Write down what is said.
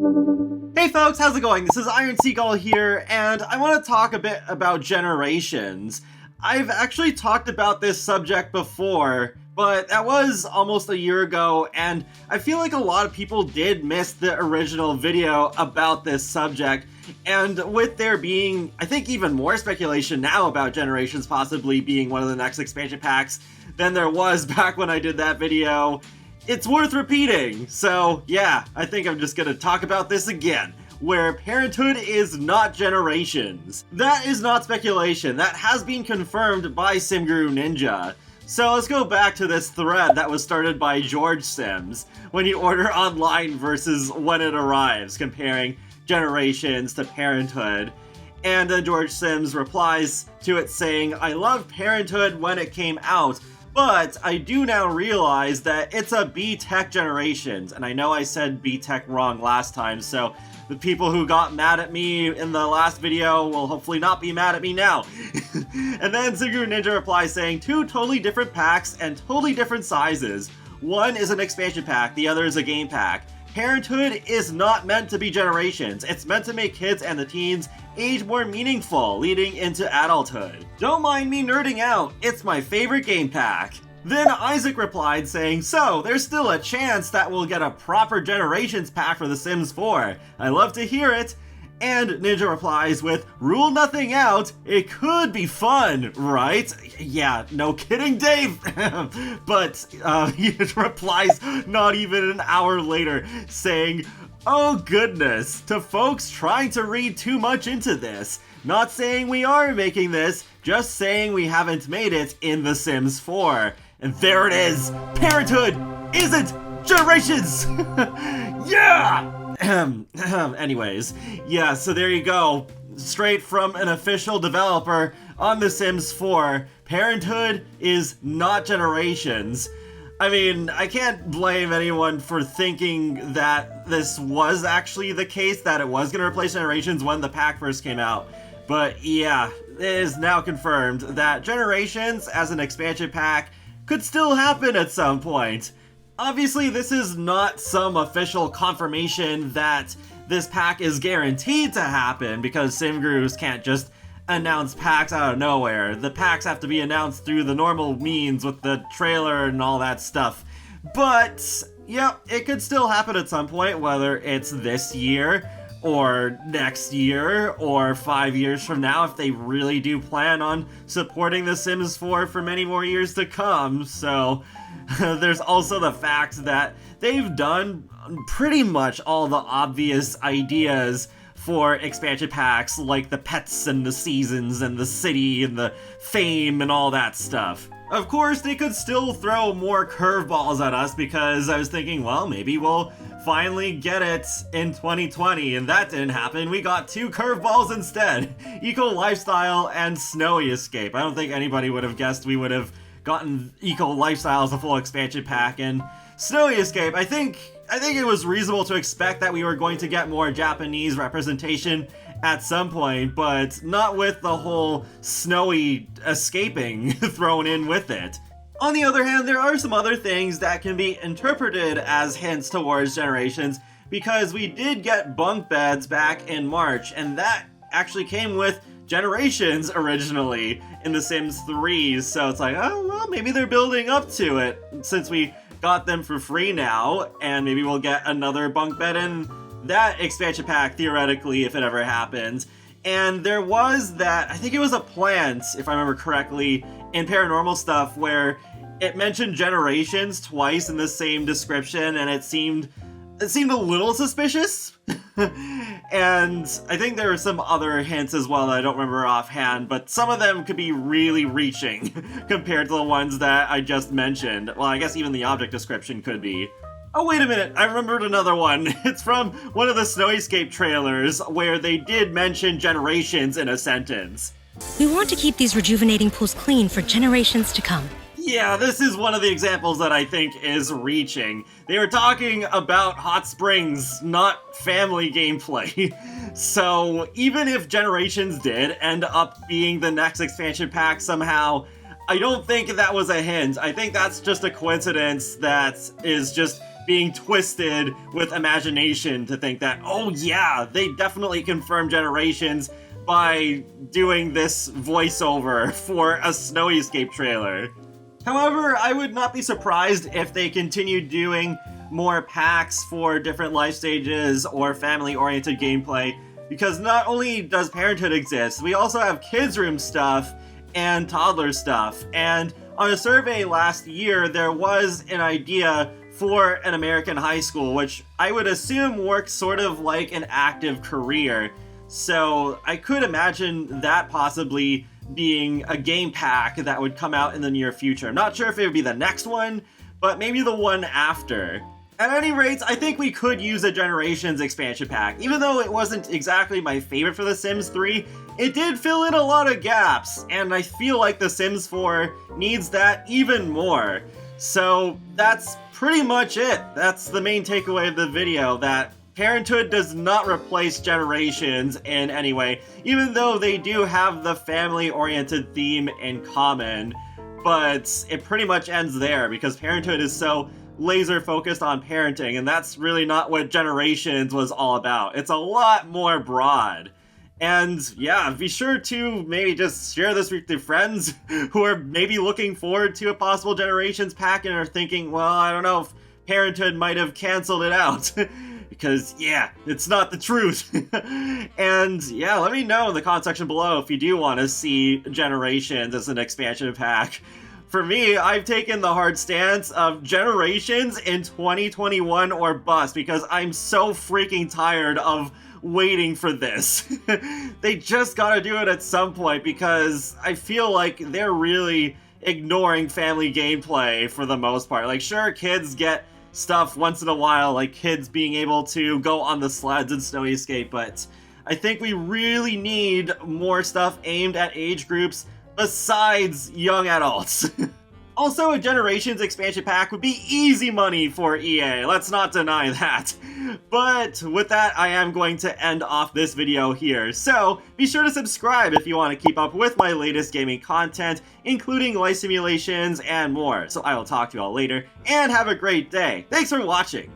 Hey folks, how's it going? This is Iron Seagull here, and I want to talk a bit about generations. I've actually talked about this subject before, but that was almost a year ago, and I feel like a lot of people did miss the original video about this subject. And with there being, I think, even more speculation now about Generations possibly being one of the next expansion packs than there was back when I did that video, it's worth repeating. So yeah, I think I'm just gonna talk about this again, where Parenthood is not Generations. That is not speculation, that has been confirmed by SimGuru Ninja. So let's go back to this thread that was started by George Sims, when you order online versus when it arrives, comparing Generations to Parenthood. And then George Sims replies to it saying, "I loved Parenthood when it came out, but I do now realize that it's a B-Tech Generations." And I know I said B-Tech wrong last time, so the people who got mad at me in the last video will hopefully not be mad at me now. And then SimGuru Ninja replies saying, "Two totally different packs and totally different sizes. One is an expansion pack, the other is a game pack. Parenthood is not meant to be Generations. It's meant to make kids and the teens age more meaningful, leading into adulthood. Don't mind me nerding out, it's my favorite game pack." Then Isaac replied saying, "So, there's still a chance that we'll get a proper Generations pack for The Sims 4. I love to hear it." And Ninja replies with, "Rule nothing out, it could be fun, right?" Yeah, no kidding, Dave! But he replies not even an hour later, saying, "Oh goodness, to folks trying to read too much into this. Not saying we are making this, just saying we haven't made it in The Sims 4. And there it is! Parenthood isn't Generations! Yeah! Anyways, yeah, so there you go. Straight from an official developer on The Sims 4, Parenthood is not Generations. I mean, I can't blame anyone for thinking that this was actually the case, that it was going to replace Generations when the pack first came out. But yeah, it is now confirmed that Generations as an expansion pack could still happen at some point. Obviously, this is not some official confirmation that this pack is guaranteed to happen, because SimGurus can't just announce packs out of nowhere. The packs have to be announced through the normal means with the trailer and all that stuff. But, yep, it could still happen at some point, whether it's this year, or next year, or 5 years from now, if they really do plan on supporting The Sims 4 for many more years to come. So there's also the fact that they've done pretty much all the obvious ideas for expansion packs, like the pets and the seasons and the city and the fame and all that stuff. Of course, they could still throw more curveballs at us, because I was thinking, well, maybe we'll finally get it in 2020, and that didn't happen. We got two curveballs instead. Eco Lifestyle and Snowy Escape. I don't think anybody would have guessed we would have gotten Eco Lifestyle as a full expansion pack, and Snowy Escape, I think it was reasonable to expect that we were going to get more Japanese representation at some point, but not with the whole snowy escaping thrown in with it. On the other hand, there are some other things that can be interpreted as hints towards Generations, because we did get bunk beds back in March, and that actually came with Generations originally in The Sims 3, so it's like, oh, well, maybe they're building up to it since we got them for free now, and maybe we'll get another bunk bed in that expansion pack, theoretically, if it ever happens. And there was that, I think it was a plant, if I remember correctly, in Paranormal Stuff, where it mentioned Generations twice in the same description, and it seemed a little suspicious. And I think there were some other hints as well that I don't remember offhand, but some of them could be really reaching compared to the ones that I just mentioned. Well, I guess even the object description could be. Oh, wait a minute, I remembered another one. It's from one of the Snowy Escape trailers, where they did mention Generations in a sentence. "We want to keep these rejuvenating pools clean for generations to come." Yeah, this is one of the examples that I think is reaching. They were talking about hot springs, not family gameplay. So even if Generations did end up being the next expansion pack somehow, I don't think that was a hint. I think that's just a coincidence that is just being twisted with imagination to think that, oh yeah, they definitely confirmed Generations by doing this voiceover for a Snowy Escape trailer. However, I would not be surprised if they continue doing more packs for different life stages or family-oriented gameplay, because not only does Parenthood exist, we also have kids' room stuff and toddler stuff. And on a survey last year, there was an idea for an American high school, which I would assume works sort of like an active career. So I could imagine that possibly being a game pack that would come out in the near future. I'm not sure if it would be the next one, but maybe the one after. At any rate, I think we could use a Generations expansion pack. Even though it wasn't exactly my favorite for The Sims 3, it did fill in a lot of gaps, and I feel like The Sims 4 needs that even more. So that's pretty much it. That's the main takeaway of the video, that Parenthood does not replace Generations in any way, even though they do have the family-oriented theme in common. But it pretty much ends there, because Parenthood is so laser focused on parenting, and that's really not what Generations was all about. It's a lot more broad. And yeah, be sure to maybe just share this with your friends who are maybe looking forward to a possible Generations pack and are thinking, well, I don't know if Parenthood might have canceled it out. Because, yeah, it's not the truth. And, yeah, let me know in the comment section below if you do want to see Generations as an expansion pack. For me, I've taken the hard stance of Generations in 2021 or bust, because I'm so freaking tired of waiting for this. They just gotta do it at some point, because I feel like they're really ignoring family gameplay for the most part. Like, sure, kids get stuff once in a while, like kids being able to go on the sleds in Snowy Escape, but I think we really need more stuff aimed at age groups besides young adults. Also, a Generations expansion pack would be easy money for EA, let's not deny that. But with that, I am going to end off this video here, so be sure to subscribe if you want to keep up with my latest gaming content, including life simulations and more. So I will talk to you all later, and have a great day. Thanks for watching!